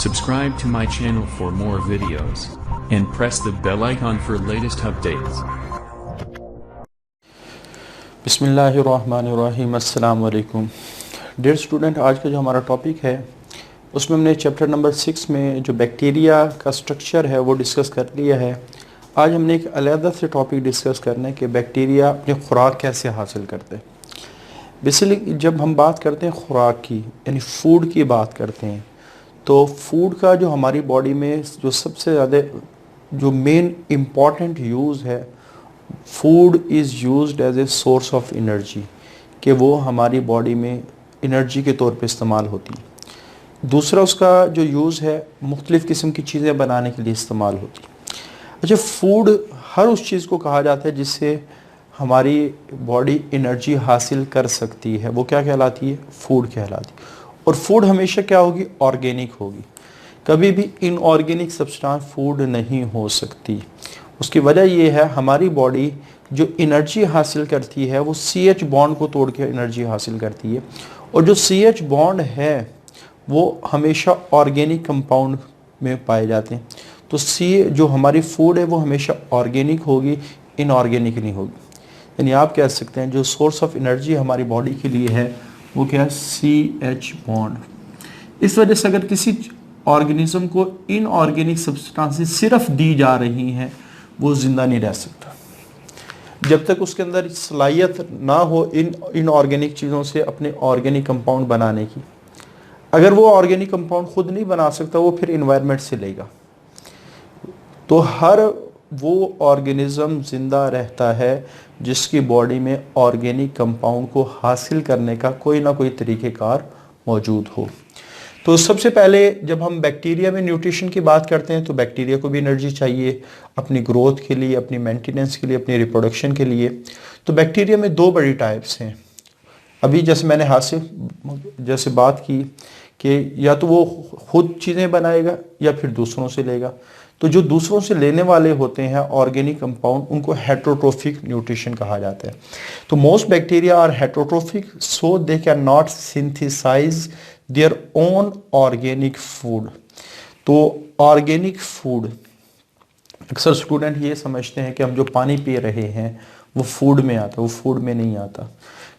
Subscribe to my channel for more videos and press the bell icon for latest updates. बिस्मिल्लाहिर्रहमानिर्रहीम, अस्सलाम वालेकुम। Dear student, आज का जो हमारा टॉपिक है उसमें हमने चैप्टर नंबर 6 में जो बैक्टीरिया का स्ट्रक्चर है वो डिस्कस कर लिया है। आज हमने एक अलग से टॉपिक डिस्कस करना है कि बैक्टीरिया अपनी खुराक कैसे हासिल करते हैं। बेसिकली जब हम बात करते हैं खुराक की, यानी फूड की बात करते हैं, तो फूड का जो हमारी बॉडी में जो सबसे ज़्यादा जो मेन इम्पॉर्टेंट यूज़ है, food is used as a source of energy, कि वो हमारी बॉडी में एनर्जी के तौर पे इस्तेमाल होती है। दूसरा उसका जो यूज़ है मुख्तलिफ़ किस्म की चीज़ें बनाने के लिए इस्तेमाल होती है। अच्छा, फूड हर उस चीज़ को कहा जाता है जिससे हमारी बॉडी एनर्जी हासिल कर सकती है, वो क्या कहलाती है? फूड कहलाती है। और फूड हमेशा क्या होगी? ऑर्गेनिक होगी। कभी भी इनऑर्गेनिक सब्सटेंस फूड नहीं हो सकती। उसकी वजह ये है, हमारी बॉडी जो एनर्जी हासिल करती है वो CH बॉन्ड को तोड़ के एनर्जी हासिल करती है, और जो CH बॉन्ड है वो हमेशा ऑर्गेनिक कंपाउंड में पाए जाते हैं। तो जो हमारी फूड है वो हमेशा ऑर्गेनिक होगी, इनऑर्गेनिक नहीं होगी। यानी आप कह सकते हैं जो सोर्स ऑफ एनर्जी हमारी बॉडी के लिए है वो क्या है? CH bond. इस वजह से अगर किसी ऑर्गेनिज्म को इनऑर्गेनिक सब्सटेंसेस सिर्फ दी जा रही हैं, वो ज़िंदा नहीं रह सकता जब तक उसके अंदर सलाहियत ना हो इनऑर्गेनिक चीज़ों से अपने ऑर्गेनिक कंपाउंड बनाने की। अगर वो ऑर्गेनिक कंपाउंड खुद नहीं बना सकता, वो फिर इन्वायरमेंट से लेगा। तो हर वो ऑर्गेनिज्म ज़िंदा रहता है जिसकी बॉडी में ऑर्गेनिक कंपाउंड को हासिल करने का कोई ना कोई तरीक़ेकार मौजूद हो। तो सबसे पहले जब हम बैक्टीरिया में न्यूट्रिशन की बात करते हैं तो बैक्टीरिया को भी एनर्जी चाहिए अपनी ग्रोथ के लिए, अपनी मेंटेनेंस के लिए, अपनी रिप्रोडक्शन के लिए। तो बैक्टीरिया में दो बड़ी टाइप्स हैं। अभी जैसे मैंने हाथ से जैसे बात की कि या तो वो खुद चीज़ें बनाएगा या फिर दूसरों से लेगा। तो जो दूसरों से लेने वाले होते हैं ऑर्गेनिक कंपाउंड, उनको हेटरोट्रोफिक न्यूट्रिशन कहा जाता है। तो most bacteria are heterotrophic, so they can not synthesise their own organic food. तो ऑर्गेनिक फूड, अक्सर स्टूडेंट ये समझते हैं कि हम जो पानी पी रहे हैं वो फूड में आता है, वो फूड में नहीं आता।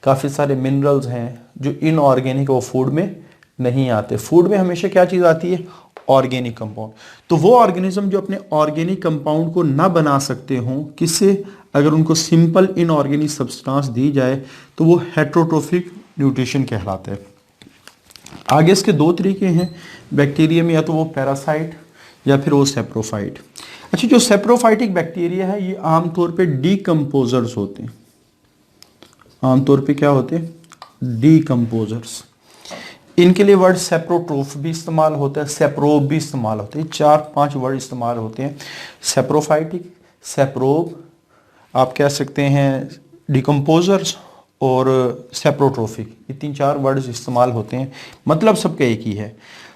काफ़ी सारे मिनरल्स हैं जो इनऑर्गेनिक, वो फूड में नहीं आते। फूड में हमेशा क्या चीज़ आती है? Organic compound. तो वो ऑर्गेनिज्म जो अपने ऑर्गेनिक कंपाउंड को ना बना सकते हों, किससे? अगर उनको सिंपल इनऑर्गेनिक सब्सटेंस दी जाए तो वो हेटरोट्रोफिक न्यूट्रिशन कहलाता है। आगे इसके दो तरीके हैं बैक्टीरिया में, या तो वो पैरासाइट या फिर वो सेप्रोफाइट। अच्छा, जो सेप्रोफाइटिक बैक्टीरिया है ये आमतौर पे डीकम्पोजर्स होते हैं। आमतौर पे क्या होते हैं? डीकम्पोजर्स। इनके लिए वर्ड सेप्रोट्रोफ भी इस्तेमाल होता है, सेप्रोब भी इस्तेमाल होते हैं। 4-5 वर्ड इस्तेमाल होते हैं। सेप्रोफाइटिक, सेप्रोब, आप कह सकते हैं डिकम्पोजर्स, और सेप्रोट्रोफिक। ये 3-4 वर्ड्स इस्तेमाल होते हैं, मतलब सबका एक ही है।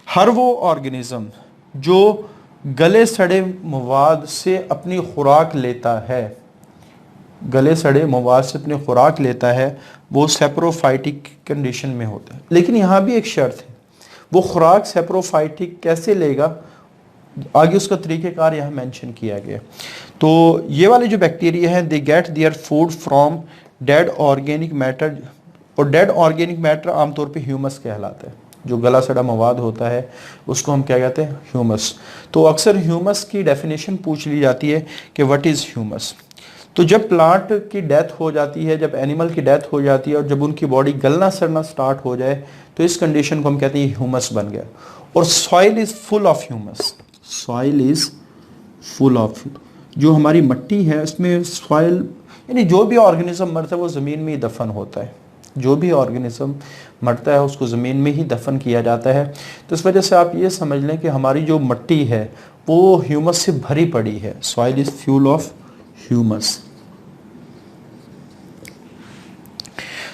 हर वो ऑर्गेनिज्म जो गले सड़े मवाद से अपनी खुराक लेता है, गले सड़े मवाद से अपनी खुराक लेता है, वो सेप्रोफाइटिक कंडीशन में होता है। लेकिन यहाँ भी एक शर्त है, वो खुराक सेप्रोफाइटिक कैसे लेगा, आगे उसका तरीक़ेकार यहाँ मेंशन किया गया। तो ये वाले जो बैक्टीरिया हैं, they get their food from dead organic matter, और डेड ऑर्गेनिक मैटर आमतौर पे ह्यूमस कहलाता है। जो गला सड़ा मवाद होता है उसको हम क्या कहते हैं? ह्यूमस। तो अक्सर ह्यूमस की डेफिनेशन पूछ ली जाती है कि व्हाट इज़ ह्यूमस। तो जब प्लांट की डेथ हो जाती है, जब एनिमल की डेथ हो जाती है और जब उनकी बॉडी गलना सड़ना स्टार्ट हो जाए, तो इस कंडीशन को हम कहते हैं ह्यूमस बन गया। और soil is full of humus. Soil is full of, जो हमारी मिट्टी है उसमें सॉइल, यानी जो भी ऑर्गेनिज्म मरता है वो ज़मीन में ही दफन होता है। जो भी ऑर्गेनिज्म मरता है उसको ज़मीन में ही दफन किया जाता है। तो इस वजह से आप ये समझ लें कि हमारी जो मिट्टी है वो ह्यूमस से भरी पड़ी है। Soil is fuel of humus.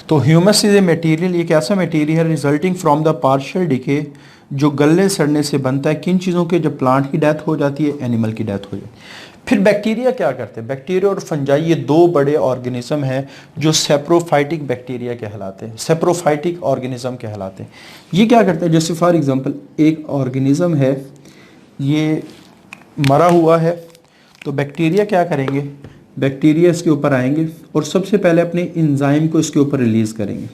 तो ह्यूमस इज़ ए मटेरियल, एक ऐसा मटेरियल है resulting from the partial decay, जो गलने सड़ने से बनता है। किन चीज़ों के? जब प्लांट की डेथ हो जाती है, एनिमल की डेथ हो जाती है। फिर बैक्टीरिया क्या करते हैं? बैक्टीरिया और फंजाई ये दो बड़े ऑर्गेनिज्म हैं जो सेप्रोफाइटिक बैक्टीरिया कहलाते हैं, सेप्रोफाइटिक ऑर्गेनिज्म कहलाते हैं। ये क्या करते हैं? जैसे फॉर एग्जांपल एक ऑर्गेनिज्म है, ये मरा हुआ है, तो बैक्टीरिया क्या करेंगे? बैक्टीरिया इसके ऊपर आएंगे और सबसे पहले अपने इंजाइम को इसके ऊपर रिलीज करेंगे।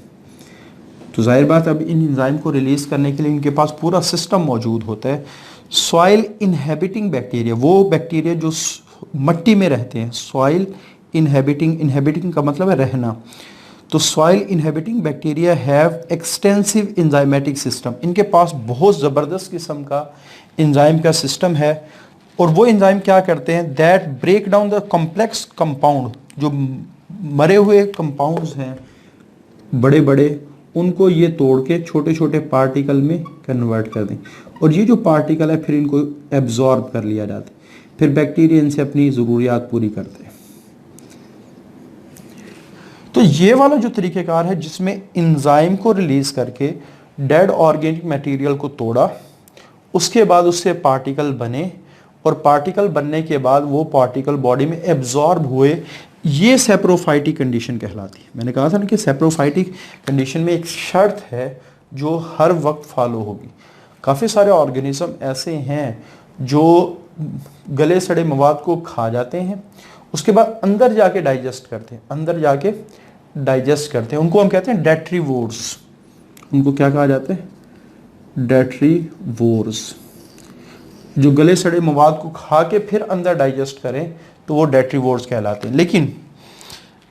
तो जाहिर बात, अब इन इंजाइम को रिलीज करने के लिए इनके पास पूरा सिस्टम मौजूद होता है। सॉइल इनहेबिटिंग बैक्टीरिया, वो बैक्टीरिया जो मट्टी में रहते हैं, सॉइल इनहेबिटिंग, इनहेबिटिंग का मतलब है रहना। तो soil inhabiting bacteria have extensive enzymatic system, इनके पास बहुत ज़बरदस्त किस्म का एंजाइम का सिस्टम है। और वो एंजाइम क्या करते हैं? That break down the complex compound, जो मरे हुए कंपाउंड्स हैं बड़े बड़े, उनको ये तोड़ के छोटे छोटे पार्टिकल में कन्वर्ट कर दें, और ये जो पार्टिकल है फिर इनको एब्जॉर्ब कर लिया जाता है। फिर बैक्टीरिया इनसे अपनी ज़रूरियात पूरी करते हैं। तो ये वाला जो तरीक़ेकार है जिसमें एंजाइम को रिलीज करके डेड ऑर्गेनिक मटेरियल को तोड़ा, उसके बाद उससे पार्टिकल बने, और पार्टिकल बनने के बाद वो पार्टिकल बॉडी में एब्जॉर्ब हुए, ये सेप्रोफाइटिक कंडीशन कहलाती है। मैंने कहा था ना कि सेप्रोफाइटिक कंडीशन में एक शर्त है जो हर वक्त फॉलो होगी। काफ़ी सारे ऑर्गेनिज्म ऐसे हैं जो गले सड़े मवाद को खा जाते हैं, उसके बाद अंदर जाके डाइजेस्ट करते हैं, अंदर जाके डाइजेस्ट करते हैं, उनको हम कहते हैं डेट्रीवोर्स। उनको क्या कहा जाता है? डेट्रीवोर्स। जो गले सड़े मवाद को खा के फिर अंदर डाइजेस्ट करें तो वो डेट्रीवोर्स कहलाते हैं। लेकिन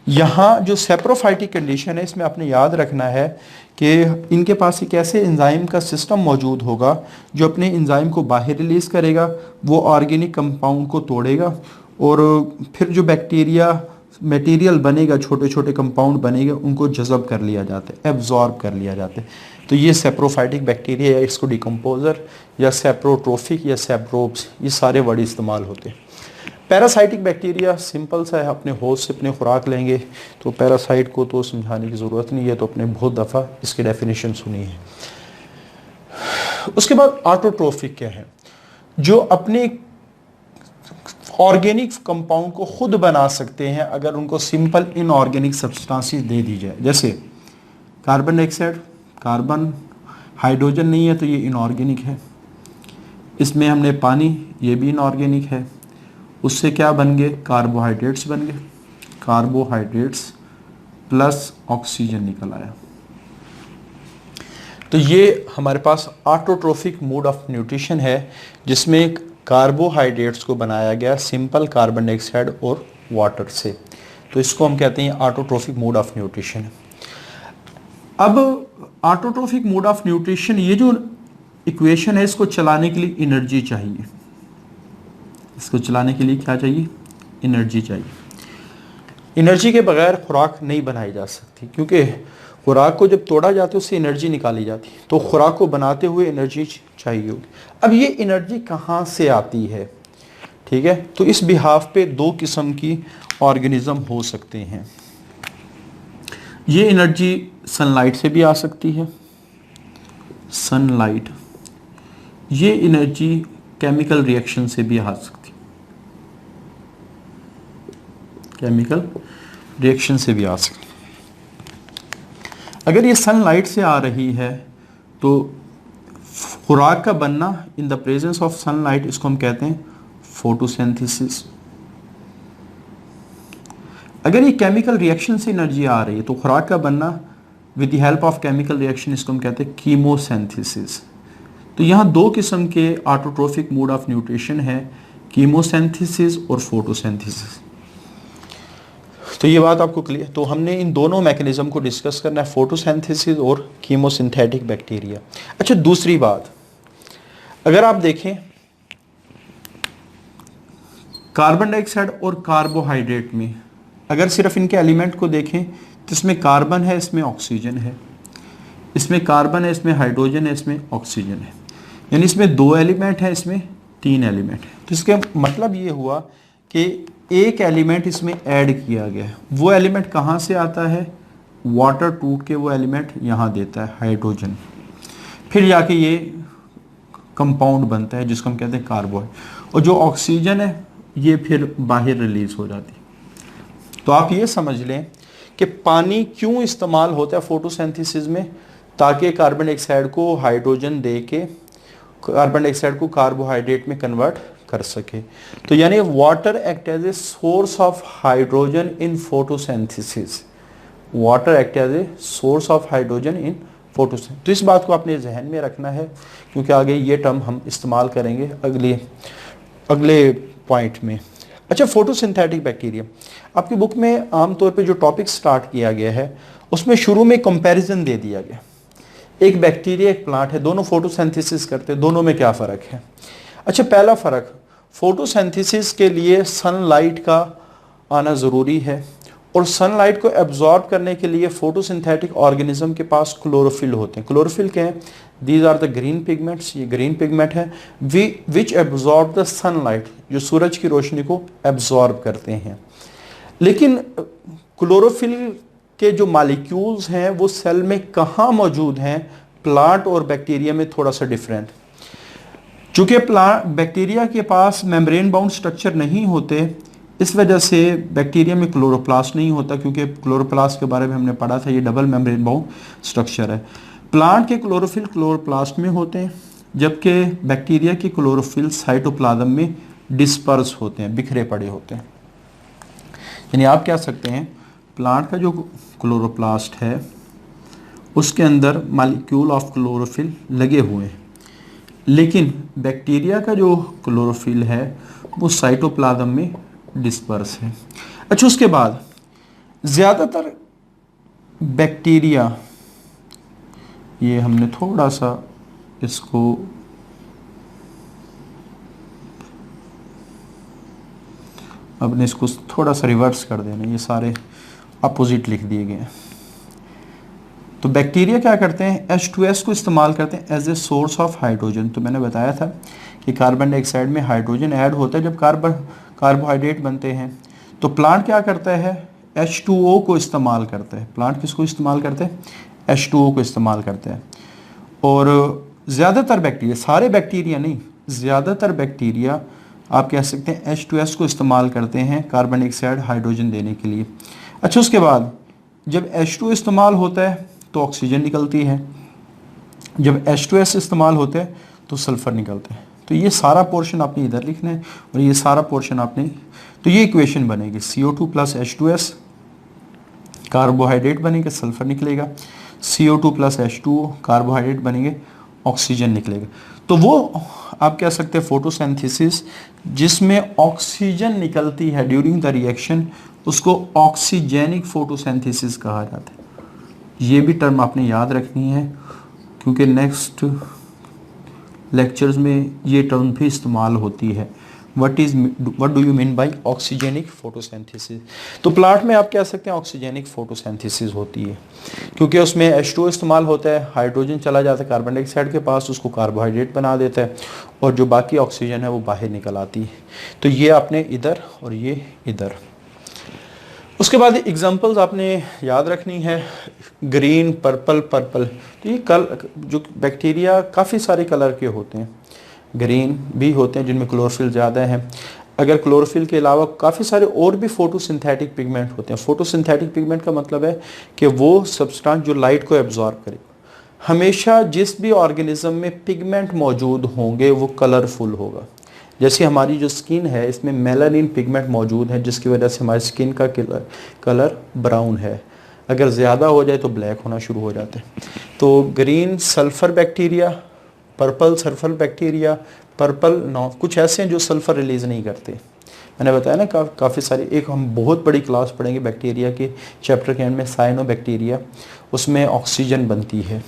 यहाँ जो सेप्रोफाइटिक कंडीशन है, इसमें आपने याद रखना है कि इनके पास एक ऐसे एंजाइम का सिस्टम मौजूद होगा जो अपने एंजाइम को बाहर रिलीज़ करेगा, वो ऑर्गेनिक कंपाउंड को तोड़ेगा, और फिर जो बैक्टीरिया मटेरियल बनेगा, छोटे छोटे कंपाउंड बनेगा, उनको जज़ब कर लिया जाता है, एब्जॉर्ब कर लिया जाता है। तो ये सेप्रोफाइटिक बैक्टीरिया या इसको डिकम्पोजर या सेप्रोट्रोफिक या सेप्रोब्स, ये सारे वर्ड इस्तेमाल होते हैं। पैरासाइटिक बैक्टीरिया सिंपल सा है, अपने होस्ट से अपने खुराक लेंगे, तो पैरासाइट को तो समझाने की ज़रूरत नहीं है, तो अपने बहुत दफ़ा इसकी डेफिनेशन सुनी है। उसके बाद ऑटोट्रोफिक क्या है? जो अपने ऑर्गेनिक कंपाउंड को खुद बना सकते हैं अगर उनको सिंपल इनऑर्गेनिक सब्सटेंसेस दे दी जाए। जैसे कार्बन डाइऑक्साइड, कार्बन, हाइड्रोजन नहीं है तो ये इनऑर्गेनिक है। इसमें हमने पानी, ये भी इनऑर्गेनिक है। उससे क्या बन गए? कार्बोहाइड्रेट्स बन गए, कार्बोहाइड्रेट्स प्लस ऑक्सीजन निकल आया। तो ये हमारे पास ऑटोट्रोफिक मोड ऑफ न्यूट्रिशन है, जिसमें कार्बोहाइड्रेट्स को बनाया गया सिंपल कार्बन डाइऑक्साइड और वाटर से। तो इसको हम कहते हैं ऑटोट्रोफिक मोड ऑफ न्यूट्रिशन। अब ऑटोट्रोफिक मोड ऑफ न्यूट्रिशन, ये जो इक्वेशन है, इसको चलाने के लिए एनर्जी चाहिए। इसको चलाने के लिए क्या चाहिए? एनर्जी चाहिए। एनर्जी के बगैर खुराक नहीं बनाई जा सकती, क्योंकि खुराक को जब तोड़ा जाता है उससे एनर्जी निकाली जाती है, तो खुराक को बनाते हुए एनर्जी चाहिए होगी। अब ये एनर्जी कहाँ से आती है? ठीक है, तो इस बिहाफ पे दो किस्म की ऑर्गेनिज्म हो सकते हैं। ये एनर्जी सनलाइट से भी आ सकती है, सनलाइट। ये एनर्जी केमिकल रिएक्शन से भी आ सकती है, केमिकल रिएक्शन से भी आ सकती है। अगर ये सनलाइट से आ रही है तो खुराक का बनना in the presence of sunlight, इसको हम कहते हैं फोटोसिंथेसिस। अगर ये केमिकल रिएक्शन से एनर्जी आ रही है तो खुराक का बनना with the help of chemical reaction, इसको हम कहते हैं कीमोसिंथेसिस। तो यहाँ दो किस्म के ऑटोट्रोफिक मोड ऑफ न्यूट्रिशन है, कीमोसिंथेसिस और फोटोसिंथेसिस। तो ये बात आपको क्लियर। तो हमने इन दोनों मैकेनिज्म को डिस्कस करना है, फोटोसिंथेसिस और कीमोसिंथेटिक बैक्टीरिया। अच्छा, दूसरी बात, अगर आप देखें कार्बन डाइऑक्साइड और कार्बोहाइड्रेट में, अगर सिर्फ इनके एलिमेंट को देखें तो इसमें कार्बन है, इसमें ऑक्सीजन है, इसमें कार्बन है, इसमें हाइड्रोजन है, इसमें ऑक्सीजन है, यानी इसमें दो एलिमेंट है, इसमें तीन एलिमेंट है। तो इसका मतलब ये हुआ कि एक एलिमेंट इसमें ऐड किया गया है। वो एलिमेंट कहाँ से आता है? वाटर टूट के वो एलिमेंट यहाँ देता है हाइड्रोजन, फिर जाके ये कंपाउंड बनता है जिसको हम कहते हैं कार्बोहाइड्रेट। और जो ऑक्सीजन है ये फिर बाहर रिलीज हो जाती है। तो आप ये समझ लें कि पानी क्यों इस्तेमाल होता है फोटोसिंथेसिस में, ताकि कार्बन डाइऑक्साइड को हाइड्रोजन दे के कार्बन डाइऑक्साइड को कार्बोहाइड्रेट में कन्वर्ट कर सके। तो यानी water act as a source of hydrogen in photosynthesis, water act as a source of hydrogen in photosynthesis. तो इस बात को आपने जहन में रखना है, क्योंकि आगे ये टर्म हम इस्तेमाल करेंगे अगले पॉइंट में। अच्छा, फोटोसिंथेटिक बैक्टीरिया आपकी बुक में आमतौर पे जो टॉपिक स्टार्ट किया गया है उसमें शुरू में कंपैरिजन दे दिया गया, एक बैक्टीरिया एक प्लांट है, दोनों फोटोसिंथेसिस करते हैं, दोनों में क्या फ़र्क है। अच्छा, पहला फ़र्क, फोटोसिंथेसिस के लिए सनलाइट का आना ज़रूरी है, और सनलाइट को एब्जॉर्ब करने के लिए फोटोसिंथेटिक ऑर्गेनिज्म के पास क्लोरोफिल होते हैं। क्लोरोफिल क्या है? These are the green pigments, ये ग्रीन पिगमेंट है विच एब्जॉर्ब द सनलाइट, जो सूरज की रोशनी को एब्जॉर्ब करते हैं। लेकिन क्लोरोफिल के जो मॉलिक्यूल्स हैं वो सेल में कहाँ मौजूद हैं, प्लांट और बैक्टीरिया में थोड़ा सा डिफरेंट। चूंकि बैक्टीरिया के पास मेम्ब्रेन बाउंड स्ट्रक्चर नहीं होते, इस वजह से बैक्टीरिया में क्लोरोप्लास्ट नहीं होता, क्योंकि क्लोरोप्लास्ट के बारे में हमने पढ़ा था, ये डबल मेम्ब्रेन बाउंड स्ट्रक्चर है। प्लांट के क्लोरोफिल क्लोरोप्लास्ट में होते हैं, जबकि बैक्टीरिया के क्लोरोफिल साइटोप्लाज्म में डिस्पर्स होते हैं, बिखरे पड़े होते हैं। यानी आप कह सकते हैं प्लांट का जो क्लोरोप्लास्ट है उसके अंदर मॉलिक्यूल ऑफ क्लोरोफिल लगे हुए हैं, लेकिन बैक्टीरिया का जो क्लोरोफिल है वो साइटोप्लाज्म में डिस्पर्स है। अच्छा, उसके बाद ज़्यादातर बैक्टीरिया, ये हमने थोड़ा सा इसको अब इसको थोड़ा सा रिवर्स कर देना, ये सारे अपोजिट लिख दिए गए हैं। तो बैक्टीरिया क्या करते हैं, H2S को इस्तेमाल करते हैं as a source of hydrogen. तो मैंने बताया था कि कार्बन डाइऑक्साइड में हाइड्रोजन ऐड होता है जब कार्बोहाइड्रेट बनते हैं। तो प्लांट क्या करता है, H2O को इस्तेमाल करता है। प्लांट किसको इस्तेमाल करते हैं, H2O को इस्तेमाल करते हैं। और ज़्यादातर बैक्टीरिया, सारे बैक्टीरिया नहीं, ज़्यादातर बैक्टीरिया आप कह सकते हैं H2S को इस्तेमाल करते हैं कार्बन डाइऑक्साइड हाइड्रोजन देने के लिए। अच्छा, उसके बाद जब H2O इस्तेमाल होता है तो ऑक्सीजन निकलती है, जब H2S इस्तेमाल होता है तो सल्फ़र निकलता है। तो ये सारा पोर्शन आपने इधर लिखना है और ये सारा पोर्शन आपने, तो ये इक्वेशन बनेगी CO2 प्लस H2S, कार्बोहाइड्रेट बनेंगे, सल्फ़र निकलेगा, CO2 प्लस H2O, कार्बोहाइड्रेट बनेंगे, ऑक्सीजन निकलेगा। तो वो आप कह सकते हैं फोटोसिंथेसिस जिसमें ऑक्सीजन निकलती है ड्यूरिंग द रिएक्शन, उसको ऑक्सीजेनिक फोटोसिंथेसिस कहा जाता है। ये भी टर्म आपने याद रखनी है, क्योंकि नेक्स्ट लेक्चर्स में ये टर्म भी इस्तेमाल होती है। What do you mean by oxygenic photosynthesis. तो प्लांट में आप कह सकते हैं ऑक्सीजेनिक फोटोसिंथेसिस होती है, क्योंकि उसमें H2O इस्तेमाल होता है, हाइड्रोजन चला जाता है कार्बन डाइऑक्साइड के पास, उसको कार्बोहाइड्रेट बना देता है, और जो बाकी ऑक्सीजन है वो बाहर निकल आती है। तो ये आपने इधर और ये इधर। उसके बाद एग्जांपल्स आपने याद रखनी है, ग्रीन, पर्पल। तो ये जो बैक्टीरिया काफ़ी सारे कलर के होते हैं, ग्रीन भी होते हैं जिनमें क्लोरोफिल ज़्यादा है। अगर क्लोरोफिल के अलावा काफ़ी सारे और भी फोटोसिंथेटिक पिगमेंट होते हैं। फोटोसिंथेटिक पिगमेंट का मतलब है कि वो सब्सटेंस जो लाइट को एब्जॉर्ब करे। हमेशा जिस भी ऑर्गेनिज्म में पिगमेंट मौजूद होंगे वो कलरफुल होगा। जैसे हमारी जो स्किन है इसमें मेलानिन पिगमेंट मौजूद है, जिसकी वजह से हमारी स्किन का कलर ब्राउन है। अगर ज़्यादा हो जाए तो ब्लैक होना शुरू हो जाता है। तो green sulphur bacteria, purple sulphur bacteria, purple कुछ ऐसे हैं जो सल्फ़र रिलीज़ नहीं करते। मैंने बताया ना काफ़ी सारी, एक हम बहुत बड़ी क्लास पढ़ेंगे बैक्टीरिया के चैप्टर के एंड में, साइनोबैक्टीरिया, उसमें ऑक्सीजन बनती है।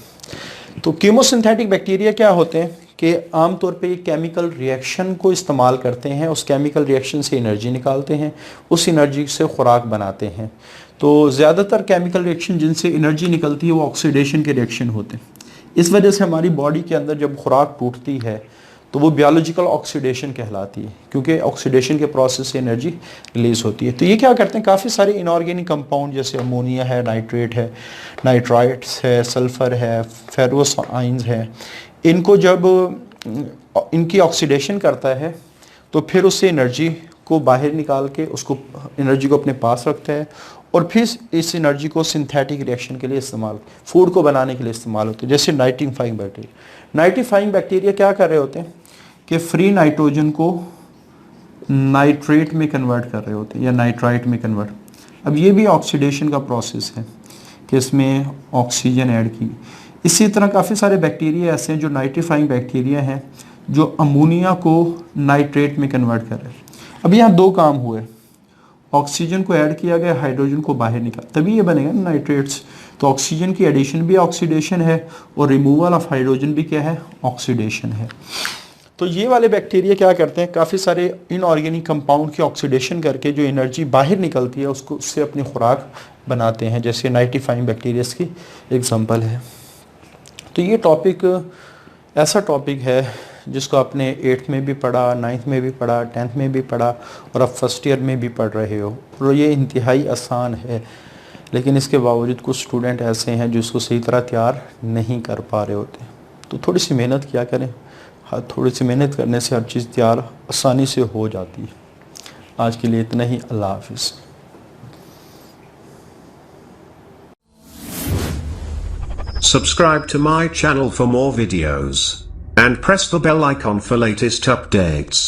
तो कीमोसिंथेटिक बैक्टीरिया क्या होते हैं कि आमतौर पे केमिकल रिएक्शन को इस्तेमाल करते हैं, उस केमिकल रिएक्शन से एनर्जी निकालते हैं, उस एनर्जी से खुराक बनाते हैं। तो ज़्यादातर केमिकल रिएक्शन जिनसे एनर्जी निकलती है वो ऑक्सीडेशन के रिएक्शन होते हैं। इस वजह से हमारी बॉडी के अंदर जब खुराक टूटती है तो वो बायोलॉजिकल ऑक्सीडेशन कहलाती है, क्योंकि ऑक्सीडेशन के प्रोसेस से एनर्जी रिलीज होती है। तो ये क्या करते हैं, काफ़ी सारे इनऑर्गेनिक कंपाउंड जैसे अमोनिया है, नाइट्रेट है, नाइट्राइट्स है, सल्फ़र है, फेरोस आयंस है, इनको जब इनकी ऑक्सीडेशन करता है तो फिर उससे एनर्जी को बाहर निकाल के उसको एनर्जी को अपने पास रखता है और फिर इस एनर्जी को सिंथेटिक रिएक्शन के लिए इस्तेमाल, फूड को बनाने के लिए इस्तेमाल होते हैं। जैसे नाइट्रीफाइंग बैक्टीरिया, नाइट्रीफाइंग बैक्टीरिया क्या कर रहे होते हैं कि फ्री नाइट्रोजन को नाइट्रेट में कन्वर्ट कर रहे होते हैं या नाइट्राइट में कन्वर्ट। अब ये भी ऑक्सीडेशन का प्रोसेस है कि इसमें ऑक्सीजन ऐड की। इसी तरह काफ़ी सारे बैक्टीरिया ऐसे हैं जो नाइट्रीफाइंग बैक्टीरिया हैं जो अमोनिया को नाइट्रेट में कन्वर्ट कर रहे हैं। अब यहाँ दो काम हुए, ऑक्सीजन को ऐड किया गया, हाइड्रोजन को बाहर निकाल, तभी ये बनेगा नाइट्रेट्स। तो ऑक्सीजन की एडिशन भी ऑक्सीडेशन है और रिमूवल ऑफ हाइड्रोजन भी क्या है, ऑक्सीडेशन है। तो ये वाले बैक्टीरिया क्या करते हैं, काफ़ी सारे इनऑर्गेनिक कंपाउंड की ऑक्सीडेशन करके जो एनर्जी बाहर निकलती है उसको उससे अपनी खुराक बनाते हैं, जैसे नाइट्रीफाइंग बैक्टीरियाज की एग्जांपल है। तो ये टॉपिक ऐसा टॉपिक है जिसको आपने 8th में भी पढ़ा, 9th में भी पढ़ा, 10th में भी पढ़ा और अब फर्स्ट ईयर में भी पढ़ रहे हो। और ये इंतहाई आसान है, लेकिन इसके बावजूद कुछ स्टूडेंट ऐसे हैं जो इसको सही तरह तैयार नहीं कर पा रहे होते। तो थोड़ी सी मेहनत किया करें, हाँ, थोड़ी सी मेहनत करने से हर चीज़ तैयार आसानी से हो जाती है। आज के लिए इतना ही, अल्लाह हाफिज़। Subscribe to my channel for more videos and press the bell icon for latest updates.